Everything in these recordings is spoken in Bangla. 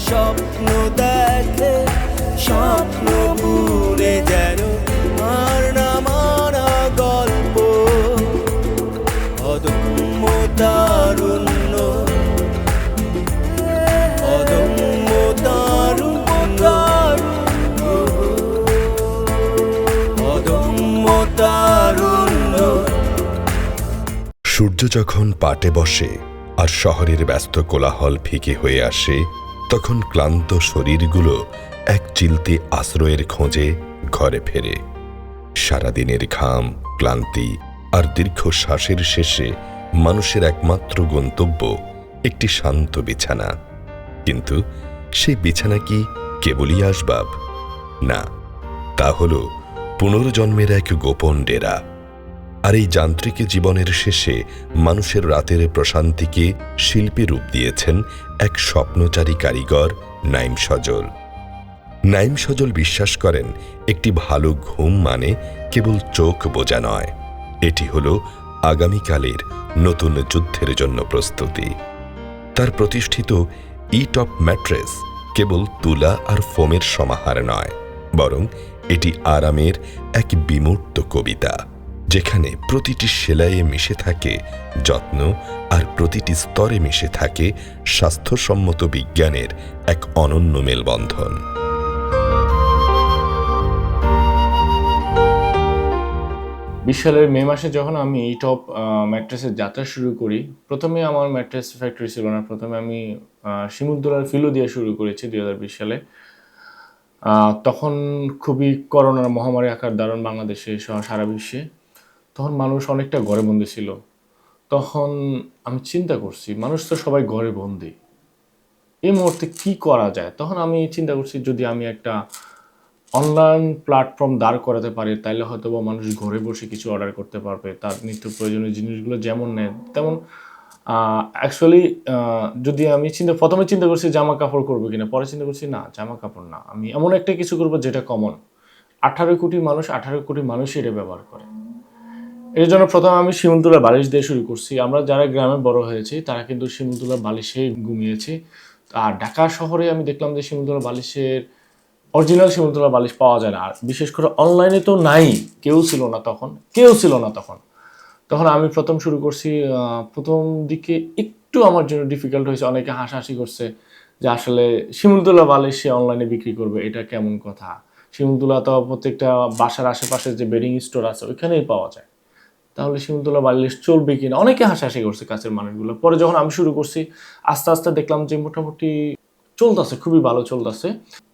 স্বপ্ন দেখে, স্বপ্ন বুড়ে যেন আর না মানা গল্প, অদম্য তারুণ্য, অদম্য তারুণ্য, অদম্য তারুণ্য। সূর্য যখন পাটে বসে আর শহরের ব্যস্ত কোলাহল ফিকে হয়ে আসে, তখন ক্লান্ত শরীরগুলো এক চিলতে আশ্রয়ের খোঁজে ঘরে ফেরে। সারাদিনের ঘাম, ক্লান্তি আর দীর্ঘশ্বাসের শেষে মানুষের একমাত্র গন্তব্য একটি শান্ত বিছানা। কিন্তু সেই বিছানা কি কেবলই আসবাব? না, তা হল পুনর্জন্মের এক গোপন ডেরা। আর এই যান্ত্রিক জীবনের শেষে মানুষের রাতের প্রশান্তিকে শিল্পী রূপ দিয়েছেন এক স্বপ্নচারী কারিগর নাইম সজল। নাইম সজল বিশ্বাস করেন, একটি ভালো ঘুম মানে কেবল চোখ বোঝা নয়, এটি হল আগামীকালের নতুন যুদ্ধের জন্য প্রস্তুতি। তার প্রতিষ্ঠিত ইটপ ম্যাট্রেস কেবল তুলা আর ফোমের সমাহার নয়, বরং এটি আরামের এক বিমূর্ত কবিতা, যেখানে প্রতিটি সেলাইয়ে মিশে থাকে যত্ন আর প্রতিটি স্তরে মিশে থাকে স্বাস্থ্যসম্মত বিজ্ঞানের এক অনন্য মেলবন্ধন। 20 সালের মে মাসে যখন আমি ইটপ ম্যাট্রেসের যাত্রা শুরু করি, প্রথমে আমার ম্যাট্রেস ফ্যাক্টরি ছিল না। প্রথমে আমি শিমুলতলার ফিলো দিয়ে শুরু করেছি 2020 সালে। তখন খুবই করোনার মহামারী আকার ধারণ বাংলাদেশে সহ সারা বিশ্বে। তখন মানুষ অনেকটা ঘরে বন্দি ছিল। তখন আমি চিন্তা করছি, মানুষ তো সবাই ঘরে বন্দি, এই মুহূর্তে কি করা যায়। তখন আমি চিন্তা করছি, যদি আমি একটা অনলাইন প্ল্যাটফর্ম দাঁড় করাতে পারি, তাইলে হয়তো বা মানুষ ঘরে বসে কিছু অর্ডার করতে পারবে, তার নিত্য প্রয়োজনীয় জিনিসগুলো যেমন নেয় তেমন। অ্যাকচুয়ালি যদি আমি প্রথমে চিন্তা করছি জামা কাপড় করবো কিনা, পরে চিন্তা করছি না, জামা কাপড় না, আমি এমন একটা কিছু করবো যেটা কমন, 18 কোটি মানুষই এটা ব্যবহার করে। এর জন্য প্রথমে আমি শিমুলতলা বালিশ দিয়ে শুরু করছি। আমরা যারা গ্রামে বড় হয়েছি তারা কিন্তু শিমুলতলা বালিশেই ঘুমিয়েছি। আর ঢাকা শহরে আমি দেখলাম যে শিমুলতলা বালিশের অরিজিনাল শিমুলতলা বালিশ পাওয়া যায় না, আর বিশেষ করে অনলাইনে তো নাই, কেউ ছিল না তখন। তখন আমি প্রথম শুরু করছি। প্রথম দিকে একটু আমার জন্য ডিফিকাল্ট হয়েছে, অনেকে হাসাহাসি করছে যে আসলে শিমুলতলা বালিশ সে অনলাইনে বিক্রি করবে, এটা কেমন কথা। শিমুলতলা তো প্রত্যেকটা বাসার আশেপাশে যে বেডিং স্টোর আছে ওইখানেই পাওয়া যায়, তাহলে শিমুলতলা বালিশ চলবে কিনা, অনেকে হাসাহাসি করছে কাছের মানুষগুলো। পরে যখন আমি শুরু করছি, আস্তে আস্তে দেখলাম যে মোটামুটি চলতেছে, খুবই ভালো চলতেছে।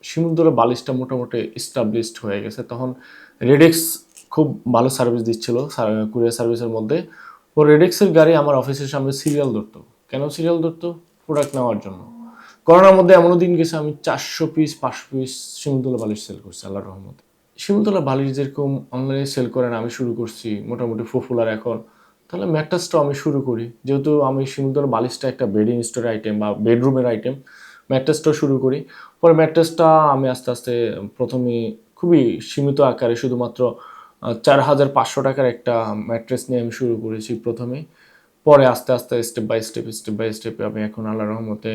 শিমুলতলা বালিশটা মোটামুটি এস্টাবলিশড হয়ে গেছে। তখন রেডেক্স খুব ভালো সার্ভিস দিচ্ছিল কুরিয়ার সার্ভিসের মধ্যে। ও রেডেক্সের গাড়ি আমার অফিসের সামনে সিরিয়াল ধরতো। কেন সিরিয়াল ধরতো? প্রোডাক্ট নেওয়ার জন্য। করোনার মধ্যে এমনও দিন গেছে আমি 400 পিস 500 পিস শিমুলতলা বালিশ সেল করছি আল্লাহর রহমতে। শিমুলতলা বালিশ যেরকম অনলাইনে সেল করেন, আমি শুরু করছি মোটামুটি পপুলার এখন, তাহলে ম্যাট্রেসটাও আমি শুরু করি। যেহেতু আমি শিমুলতলা বালিশটা একটা বেডিং স্টোরের আইটেম বা বেডরুমের আইটেম, ম্যাট্রেসটাও শুরু করি। পরে ম্যাট্রেসটা আমি আস্তে আস্তে প্রথমে খুবই সীমিত আকারে শুধুমাত্র 4,500 টাকার একটা ম্যাট্রেস নিয়ে আমি শুরু করেছি প্রথমে। পরে আস্তে আস্তে স্টেপ বাই স্টেপ আমি এখন আল্লাহর রহমতে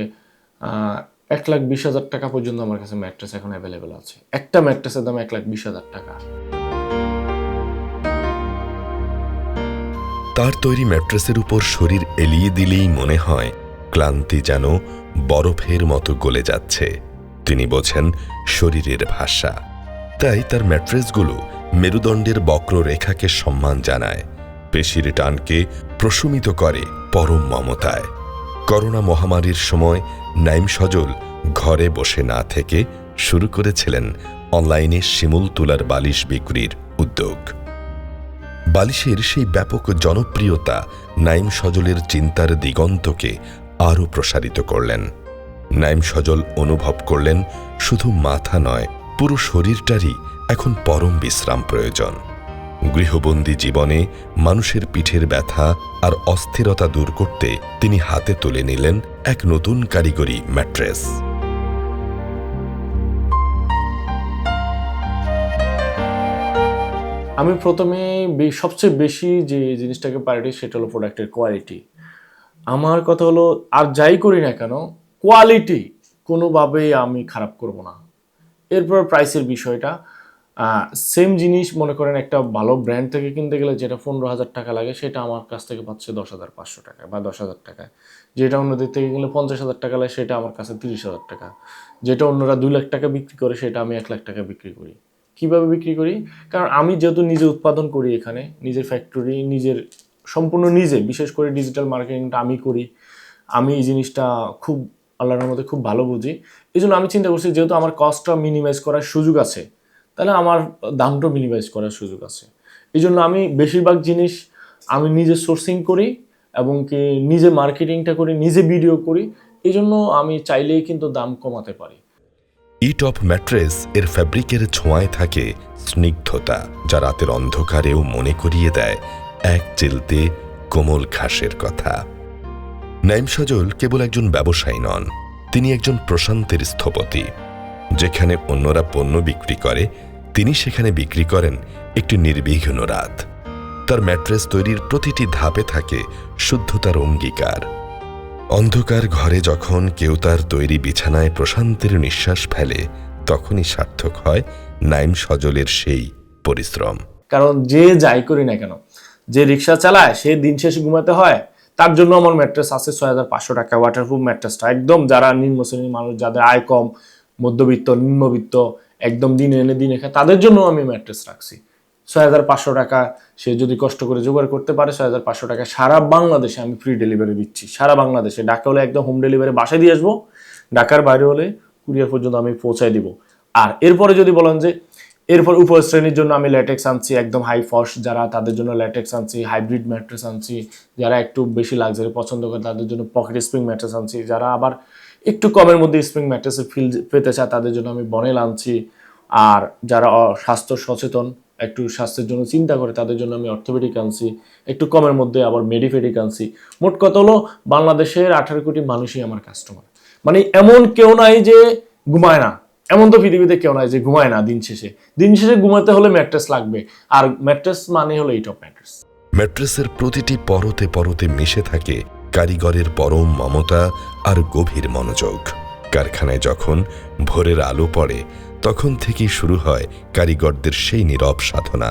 1,20,000 টাকা পর্যন্ত আমার কাছে ম্যাট্রেস এখন অ্যাভেলেবেল আছে। একটা ম্যাট্রেসের দাম 1,20,000 টাকা। তার তৈরি ম্যাট্রেসের উপর শরীর এলিয়ে দিলেই মনে হয় ক্লান্তি যেন বরফের মতো গলে যাচ্ছে। তিনি বোঝেন শরীরের ভাষা, তাই তার ম্যাট্রেসগুলো মেরুদণ্ডের বক্ররেখাকে সম্মান জানায়, পেশির টানকে প্রশমিত করে পরম মমতায়। করোনা মহামারীর সময় নাইম সজল ঘরে বসে না থেকে শুরু করেছিলেন অনলাইনে শিমুলতলার বালিশ বিক্রির উদ্যোগ। বালিশের সেই ব্যাপক জনপ্রিয়তা নাইম সজলের চিন্তার দিগন্তকে আরও প্রসারিত করলেন। নাইম সজল অনুভব করলেন, শুধু মাথা নয়, পুরো শরীরটারই এখন পরম বিশ্রাম প্রয়োজন। গৃহবন্দী জীবনে মানুষের পিঠের ব্যথা আর অস্থিরতা দূর করতে তিনি হাতে তুলে নিলেন এক নতুন কারিগরি ম্যাট্রেস। আমি প্রথমে সবচেয়ে বেশি যে জিনিসটাকে প্রায়োরিটি, সেটা হলো প্রোডাক্টের কোয়ালিটি। আমার কথা হলো, আর যাই করি না কেন, কোয়ালিটি কোনোভাবেই আমি খারাপ করব না। এরপর প্রাইসের বিষয়টা, সেম জিনিস মনে করেন একটা ভালো ব্র্যান্ড থেকে কিনতে গেলে যেটা 15,000 টাকা লাগে, সেটা আমার কাছ থেকে পাচ্ছে 10,500 টাকা বা 10,000 টাকায়। যেটা অন্যদের থেকে কিনলে 50,000 টাকা লাগে, সেটা আমার কাছে 30,000 টাকা। যেটা অন্যরা 2 লাখ টাকা বিক্রি করে, সেটা আমি 1 লাখ টাকা বিক্রি করি। কীভাবে বিক্রি করি? কারণ আমি যেহেতু নিজে উৎপাদন করি, এখানে নিজের ফ্যাক্টরি, নিজের সম্পূর্ণ নিজে, বিশেষ করে ডিজিটাল মার্কেটিংটা আমি করি। আমি এই জিনিসটা খুব আল্লাহর মধ্যে খুব ভালো বুঝি। এই জন্য আমি চিন্তা করছি, যেহেতু আমার কস্টটা মিনিমাইজ করার সুযোগ আছে, তাহলে আমার দামটাও মিনিমাইজ করার সুযোগ আছে। এই জন্য আমি বেশিরভাগ জিনিস আমি নিজে সোর্সিং করি এবং কি নিজে মার্কেটিংটা করি, নিজে ভিডিও করি। এই জন্য আমি চাইলেই কিন্তু দাম কমাতে পারি। ইটপ ম্যাট্রেস এর ফ্যাব্রিকের ছোঁয়ায় থাকে স্নিগ্ধতা, যা রাতের অন্ধকারেও মনে করিয়ে দেয় এক চিলতে কোমল ঘাসের কথা। নাইম সজল কেবল একজন ব্যবসায়ী নন, তিনি একজন প্রশান্তের স্থপতি। যেখানে অন্যরা পণ্য বিক্রি করে, তিনি সেখানে বিক্রি করেন একটি নির্বিঘ্ন রাত। তার ম্যাট্রেস তৈরির প্রতিটি ধাপে থাকে শুদ্ধতার অঙ্গীকার। অন্ধকার ঘরে যখন কেউ তার তৈরি বিছানায় প্রশান্তের নিঃশ্বাস ফেলে, তখনই সার্থক হয় নাইম সজলের সেই পরিশ্রম। কারণ যে যাই করি না কেন, যে রিক্সা চালায় সে দিন শেষে ঘুমাতে হয়, তার জন্য আমার ম্যাট্রেস আছে 6,500 টাকা ওয়াটারপ্রুফ ম্যাট্রেসটা। একদম যারা নিম্ন শ্রেণীর মানুষ, যাদের আয় কম, মধ্যবিত্ত, নিম্নবিত্ত, একদম দিনে এনে দিনে খায়, তাদের জন্য আমি ম্যাট্রেস রাখছি 6,500 টাকা। সে যদি কষ্ট করে জোগাড় করতে পারে, 6,500 টাকা সারা বাংলাদেশে আমি ফ্রি ডেলিভারি দিচ্ছি। সারা বাংলাদেশে, ঢাকা হলে একদম হোম ডেলিভারি বাসায় দিয়ে আসবো, ঢাকার বাইরে হলে কুরিয়ার পর্যন্ত আমি পৌঁছায় দিব। আর এরপরে যদি বলেন যে এরপর উপর শ্রেণীর জন্য আমি ল্যাটেক্স আনছি, একদম হাই ফস যারা, তাদের জন্য ল্যাটেক্স আনছি, হাইব্রিড ম্যাট্রেস আনছি। যারা একটু বেশি লাক্সারি পছন্দ করে, তাদের জন্য পকেট স্প্রিং ম্যাট্রেস আনছি। যারা আবার একটু কমের মধ্যে স্প্রিং ম্যাট্রেসের ফিল পেতে চায়, তাদের জন্য আমি বনেল আনছি। আর যারা স্বাস্থ্য সচেতন, একটু স্বাস্থ্যের জন্য চিন্তা করে, তাদের জন্য আমি অর্থোপেডিক আনছি। একটু কমের মধ্যে আবার মেডিফেডিক আনছি। মোট কথা হলো, বাংলাদেশের 18 কোটি মানুষই আমার কাস্টমার। মানে এমন কেউ নাই যে ঘুমায় না, এমন তো পৃথিবীতে কেউ নাই যে ঘুমায় না। দিন শেষে ঘুমাতে হলে ম্যাট্রেস লাগবে, আর ম্যাট্রেস মানে হলো ইটপ ম্যাট্রেস। ম্যাট্রেসের প্রতিটি পরতে পরতে মিশে থাকে কারিগরের পরম মমতা আর গভীর মনোযোগ। কারখানায় যখন ভোরের আলো পড়ে, তখন থেকেই শুরু হয় কারিগরদের সেই নীরব সাধনা।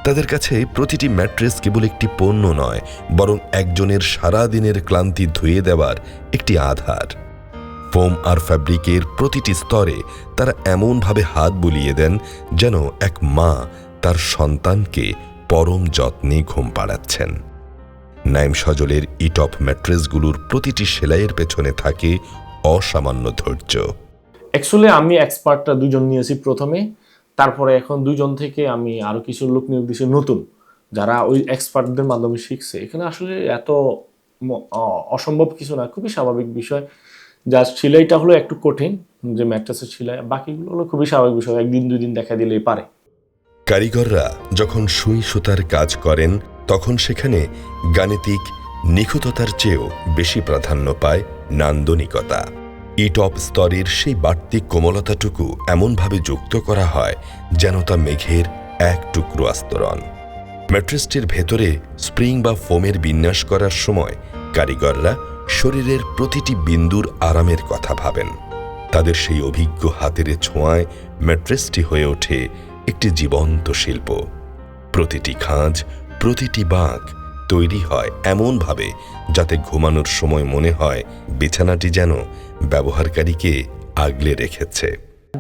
তাদের কাছে প্রতিটি ম্যাট্রেস কেবল একটি পণ্য নয়, বরং একজনের সারা দিনের ক্লান্তি ধুয়ে দেওয়ার একটি আধার। ফোম আর ফ্যাব্রিকের প্রতিটি স্তরে তারা এমনভাবে হাত বুলিয়ে দেন, যেন এক মা তার সন্তানকে পরম যত্নে ঘুম পাড়াচ্ছেন। নাইম সজলের ইটপ ম্যাট্রেসগুলোর প্রতিটি সেলাইয়ের পেছনে থাকে অসামান্য ধৈর্য। অ্যাকচুয়ালি আমি এক্সপার্টটা 2 জন নিয়েছি প্রথমে, তারপরে এখন 2 জন থেকে আমি আরো কিছু লোক নিয়োগ দিয়েছি নতুন, যারা ওই এক্সপার্টদের মাধ্যমে শিখছে। এখানে আসলে এত অসম্ভব কিছু না, খুবই স্বাভাবিক বিষয়। জাস্ট সেলাইটা হলো একটু কঠিন, যে ম্যাট্রেসের সেলাই, বাকিগুলো হলো খুবই স্বাভাবিক বিষয়, 1 দিন 2 দিন দেখা দিলেই পারে। কারিগররা যখন সুই সুতার কাজ করেন, তখন সেখানে গাণিতিক নিখুঁততার চেয়েও বেশি প্রাধান্য পায় নান্দনিকতা। ইটপ স্তরের সেই বাড়তি কোমলতাটুকু এমনভাবে যুক্ত করা হয়, যেন তা মেঘের এক টুকরো আস্তরণ। ম্যাট্রেসটির ভেতরে স্প্রিং বা ফোমের বিন্যাস করার সময় কারিগররা শরীরের প্রতিটি বিন্দুর আরামের কথা ভাবেন। তাদের সেই অভিজ্ঞ হাতের ছোঁয়ায় ম্যাট্রেসটি হয়ে ওঠে একটি জীবন্ত শিল্প। প্রতিটি খাঁজ, প্রতিটি বাঁক তৈরি হয় এমনভাবে যাতে ঘুমানোর সময় মনে হয় বিছানাটি যেন ব্যবহারকারীকে আগলে রেখেছে।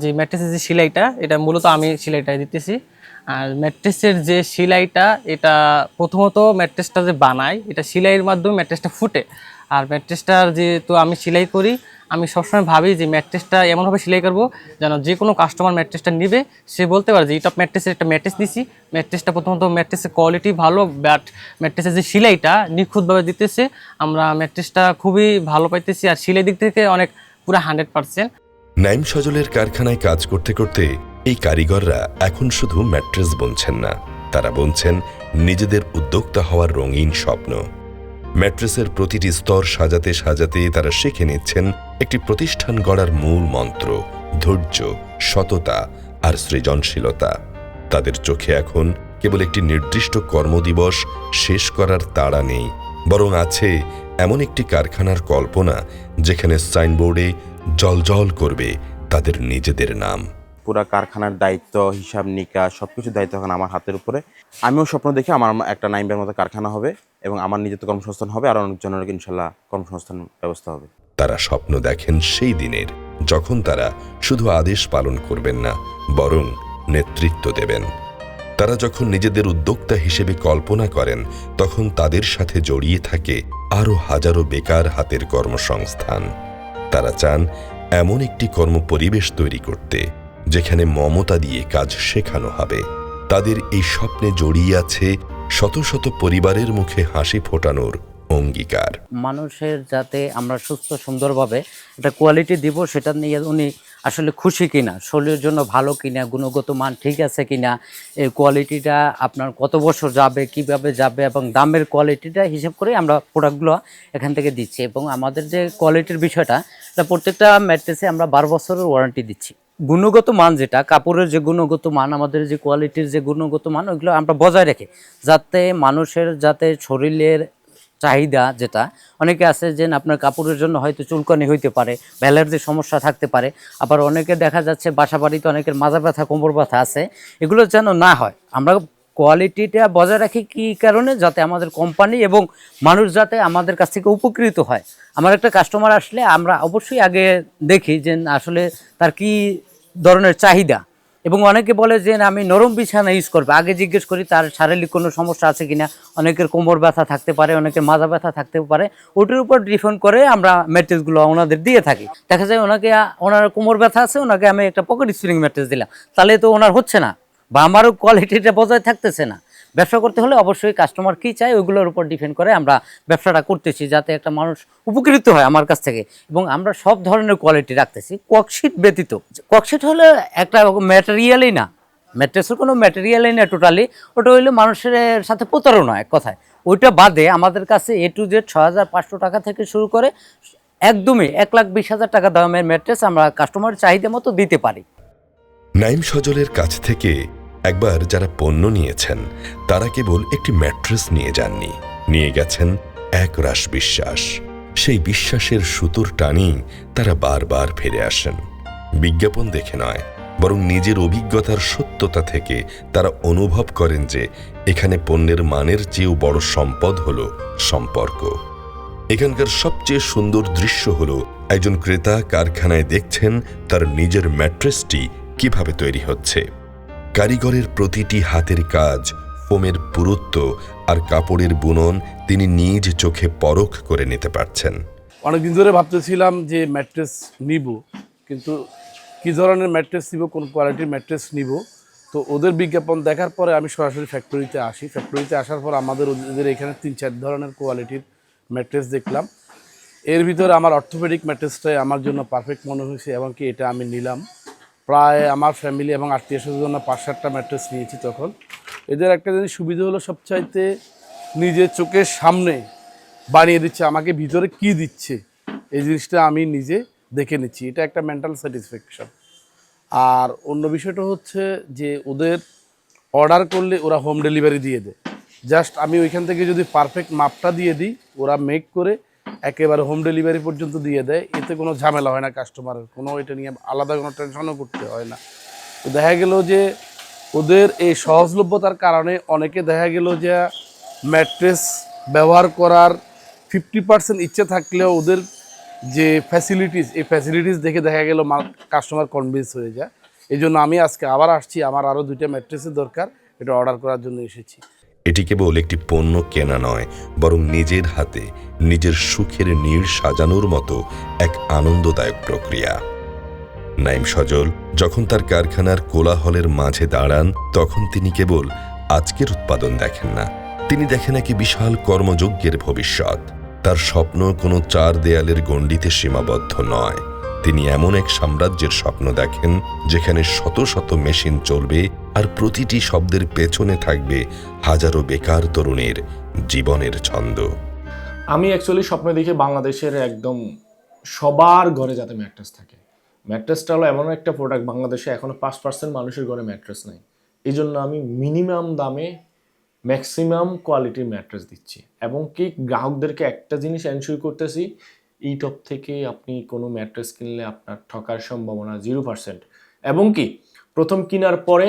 যে ম্যাট্রেসের যে সেলাইটা, এটা মূলত আমি সেলাইটা দিতেছি। আর ম্যাট্রেসের যে সেলাইটা, এটা প্রথমত ম্যাট্রেসটা যে বানায়, এটা সেলাইয়ের মাধ্যমে ম্যাট্রেসটা ফুটে। আর ম্যাট্রেসটার যেহেতু আমি সেলাই করি, আমি সবসময় ভাবি যে ম্যাট্রেসটা এমনভাবে সেলাই করবো যেন যে কোনো কাস্টমার ম্যাট্রেসটা নেবে, সে বলতে পারে যে ইটপ ম্যাট্রেসের একটা ম্যাট্রেস দিছি। ম্যাট্রেসটা প্রথমত ম্যাট্রেসের কোয়ালিটি ভালো, বাট ম্যাট্রেসের যে সেলাইটা নিখুঁতভাবে দিতেছে। আমরা ম্যাট্রেসটা খুবই ভালো পাইতেছি, আর সেলাই দিক থেকে অনেক পুরো 100%। নাইম সজলের কারখানায় কাজ করতে করতে এই কারিগররা এখন শুধু ম্যাট্রেস বুনছেন না, তারা বুনছেন নিজেদের উদ্যোক্তা হওয়ার রঙিন স্বপ্ন। ম্যাট্রেসের প্রতিটি স্তর সাজাতে সাজাতে তারা শিখে নিচ্ছেন একটি প্রতিষ্ঠান গড়ার মূল মন্ত্র: ধৈর্য, সততা আর সৃজনশীলতা। তাদের চোখে এখন কেবল একটি নির্দিষ্ট কর্মদিবস শেষ করার তাড়া নেই, বরং আছে এমন একটি কারখানার কল্পনা, যেখানে সাইনবোর্ডে জলজল করবে তাদের নিজেদের নাম। পুরা কারখানার দায়িত্ব, হিসাব নিকাশ, সবকিছু দায়িত্ব এখন আমার হাতের উপরে। আমিও স্বপ্ন দেখি আমার একটা নাইমবের মতো কারখানা হবে এবং আমার নিজের তো কর্মসংস্থান হবে, আর অনেকজনের ইনশাল্লাহ কর্মসংস্থান ব্যবস্থা হবে। তারা স্বপ্ন দেখেন সেই দিনের যখন তারা শুধু আদেশ পালন করবেন না, বরং নেতৃত্ব দেবেন। তারা যখন নিজেদের উদ্যোক্তা হিসেবে কল্পনা করেন, তখন তাদের সাথে জড়িয়ে থাকে আরও হাজারো বেকার হাতের কর্মসংস্থান। তারা চান এমন একটি কর্মপরিবেশ তৈরি করতে যেখানে মমতা দিয়ে কাজ শেখানো হবে। তাদের এই স্বপ্নে জড়িয়ে আছে শত শত পরিবারের মুখে হাসি ফোটানোর অঙ্গীকার। মানুষের যাতে আমরা সুস্থ সুন্দরভাবে একটা কোয়ালিটি দিব, সেটা নিয়ে উনি আসলে খুশি কিনা, শরীরের জন্য ভালো কিনা, গুণগত মান ঠিক আছে কিনা, এই কোয়ালিটিটা আপনার কত বছর যাবে, কিভাবে যাবে, এবং দামের কোয়ালিটিটা হিসেব করে আমরা প্রোডাক্টগুলো এখান থেকে দিচ্ছি। এবং আমাদের যে কোয়ালিটির বিষয়টা, এটা প্রত্যেকটা ম্যাট্রেসে আমরা 12 বছরের ওয়ারেন্টি দিচ্ছি। গুণগত মান যেটা, কাপড়ের যে গুণগত মান, আমাদের যে কোয়ালিটির যে গুণগত মান, ওইগুলো আমরা বজায় রেখে যাতে মানুষের যাতে শরীরের চাহিদা, যেটা অনেকে আছে যে আপনার কাপড়ের জন্য হয়তো চুলকানি হইতে পারে, অ্যালার্জির সমস্যা থাকতে পারে, আবার অনেকে দেখা যাচ্ছে বাসা বাড়িতে অনেকের মাজা ব্যথা, কোমর ব্যথা আছে, এগুলো যেন না হয়। আমরা কোয়ালিটিটা বজায় রাখি কী কারণে, যাতে আমাদের কোম্পানি এবং মানুষ যাতে আমাদের কাছ থেকে উপকৃত হয়। আমার একটা কাস্টমার আসলে আমরা অবশ্যই আগে দেখি যে আসলে তার কী ধরনের চাহিদা, এবং অনেকে বলে যে আমি নরম বিছানা ইউজ করবো, আগে জিজ্ঞেস করি তার শারীরিক কোনো সমস্যা আছে কিনা। অনেকের কোমর ব্যথা থাকতে পারে, অনেকের মাজা ব্যথা থাকতে পারে, ওটার উপর ডিপেন্ড করে আমরা ম্যাট্রেসগুলো ওনাদের দিয়ে থাকি। দেখা যায় ওনার কোমর ব্যথা আছে, ওনাকে আমি একটা পকেট স্প্রিং ম্যাট্রেস দিলাম, তাহলে তো ওনার হচ্ছে না, বা আমারও কোয়ালিটিটা বজায় থাকতেছে না। ব্যবসা করতে হলে অবশ্যই কাস্টমার কী চায় ওইগুলোর উপর ডিপেন্ড করে আমরা ব্যবসাটা করতেছি, যাতে একটা মানুষ উপকৃত হয় আমার কাছ থেকে। এবং আমরা সব ধরনের কোয়ালিটি রাখতেছি, ককশিট ব্যতীত। ককশিট হলে একটা ম্যাটেরিয়ালই না, ম্যাট্রেসের কোনো ম্যাটেরিয়ালই না টোটালি, ওটা হইলো মানুষের সাথে প্রতারণা এক কথায়। ওইটা বাদে আমাদের কাছে A to Z 6500 টাকা থেকে শুরু করে একদমই 1,20,000 টাকা দামের ম্যাট্রেস আমরা কাস্টমারের চাহিদা মতো দিতে পারি। নাইম সজলের কাছ থেকে একবার যারা পণ্য নিয়েছেন, তারা কেবল একটি ম্যাট্রেস নিয়ে যাননি, নিয়ে গেছেন এক রাশ বিশ্বাস। সেই বিশ্বাসের সুতোর টানেই তারা বারবার ফিরে আসেন। বিজ্ঞাপন দেখে নয়, বরং নিজের অভিজ্ঞতার সত্যতা থেকে তারা অনুভব করেন যে এখানে পণ্যের মানের চেয়েও বড় সম্পদ হলো সম্পর্ক। এখানকার সবচেয়ে সুন্দর দৃশ্য হলো একজন ক্রেতা কারখানায় দেখছেন তার নিজের ম্যাট্রেসটি কিভাবে তৈরি হচ্ছে। কারিগরের প্রতিটি হাতের কাজ, ফোমের পুরুত্ব আর কাপড়ের বুনন তিনি নিজ চোখে পরখ করে নিতে পারছেন। অনেকদিন ধরে ভাবতেছিলাম যে ম্যাট্রেস নিব, কিন্তু কী ধরনের ম্যাট্রেস নিব, কোন কোয়ালিটির ম্যাট্রেস নিব। তো ওদের বিজ্ঞাপন দেখার পরে আমি সরাসরি ফ্যাক্টরিতে আসি। ফ্যাক্টরিতে আসার পর ওদের এখানে 3-4 ধরনের কোয়ালিটির ম্যাট্রেস দেখলাম। এর ভিতরে আমার অর্থোপেডিক ম্যাট্রেসটাই আমার জন্য পারফেক্ট মনে হয়েছে, এবং কি এটা আমি নিলাম। প্রায় আমার ফ্যামিলি এবং আত্মীয়-স্বজনের জন্য 5-7টা ম্যাট্রেস নিয়েছি। তখন এদের একটা জিনিস সুবিধা হলো, সবচাইতে নিজের চোখের সামনে বানিয়ে দিচ্ছে, আমাকে ভিতরে কি দিচ্ছে এই জিনিসটা আমি নিজে দেখে নিচ্ছি, এটা একটা মেন্টাল স্যাটিসফ্যাকশন। আর অন্য বিষয়টা হচ্ছে যে ওদের অর্ডার করলে ওরা হোম ডেলিভারি দিয়ে দেয়। জাস্ট আমি ওইখান থেকে যদি পারফেক্ট মাপটা দিয়ে দিই, ওরা মেক করে একেবারে হোম ডেলিভারি পর্যন্ত দিয়ে দেয়। এতে কোনো ঝামেলা হয় না কাস্টমারের, কোনো এটা নিয়ে আলাদা কোনো টেনশনও করতে হয় না। তো দেখা গেল যে ওদের এই সহজলভ্যতার কারণে অনেকে দেখা গেল যে ম্যাট্রেস ব্যবহার করার 50% ইচ্ছে থাকলেও ওদের যে ফ্যাসিলিটিস, এই ফ্যাসিলিটিস দেখে দেখা গেল কাস্টমার কনভিন্স হয়ে যায়। এই জন্য আমি আজকে আবার আসছি, আমার আরও 2টা ম্যাট্রেসের দরকার, এটা অর্ডার করার জন্য এসেছি। এটি কেবল একটি পণ্য কেনা নয়, বরং নিজের হাতে নিজের সুখের নীড় সাজানোর মতো এক আনন্দদায়ক প্রক্রিয়া। নাইম সজল যখন তার কারখানার কোলাহলের মাঝে দাঁড়ান, তখন তিনি কেবল আজকের উৎপাদন দেখেন না, তিনি দেখেন একটি বিশাল কর্মযজ্ঞের ভবিষ্যৎ। তার স্বপ্ন কোনো 4 দেয়ালের গণ্ডিতে সীমাবদ্ধ নয়। তিনি এমন এক সাম্রাজ্যের স্বপ্ন দেখেন যেখানে শত শত মেশিন চলবে, আর প্রতিটি শব্দের পেছনে থাকবে হাজারো বেকার তরুণের জীবনের ছন্দ। আমি অ্যাকচুয়ালি স্বপ্ন দেখি বাংলাদেশের একদম সবার ঘরে যাতে ম্যাট্রেস থাকে। ম্যাট্রেসটা হলো এমন একটা প্রোডাক্ট, বাংলাদেশে এখনো 5% মানুষের ঘরে ম্যাট্রেস নেই। এই জন্য আমি মিনিমাম দামে ম্যাক্সিমাম কোয়ালিটির ম্যাট্রেস দিচ্ছি, এবং কি গ্রাহকদেরকে একটা জিনিস এনশিওর করতেছি, ইটপ থেকে আপনি কোনো ম্যাট্রেস কিনলে আপনার ঠকার সম্ভাবনা 0%। এবং কি প্রথম কেনার পরে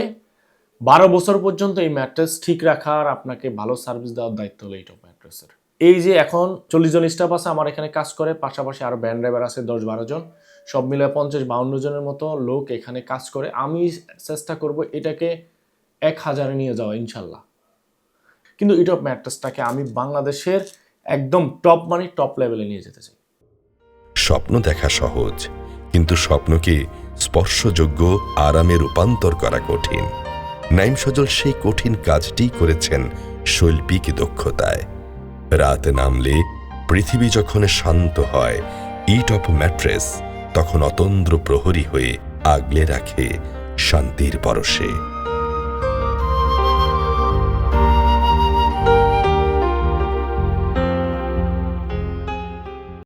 12 বছর পর্যন্ত এই ম্যাট্রেস ঠিক রাখার, আপনাকে ভালো সার্ভিস দেওয়ার দায়িত্ব হলো ইটপ ম্যাট্রেসের। এই যে এখন 40 জন স্টাফ আছে আমার এখানে কাজ করে, পাশাপাশি আরো ব্যান্ড ড্রাইভার আছে 10-12 জন, সব মিলে 50-52 জনের মতো লোক এখানে কাজ করে। আমি চেষ্টা করব এটাকে 1000-এ নিয়ে যাওয়া ইনশাল্লাহ। কিন্তু ইটপ ম্যাট্রেসটাকে আমি বাংলাদেশের একদম টপ মানে টপ লেভেলে নিয়ে যেতে চাই। স্বপ্ন দেখা সহজ, কিন্তু স্বপ্নকে স্পর্শযোগ্য আরামে রূপান্তর করা কঠিন। নাইম সজল সেই কঠিন কাজটি করেছেন শৈল্পিক দক্ষতায়। রাত নামলে পৃথিবী যখন শান্ত হয়, ইটপ ম্যাট্রেস তখন অতন্দ্র প্রহরী হয়ে আগলে রাখে শান্তির পরশে।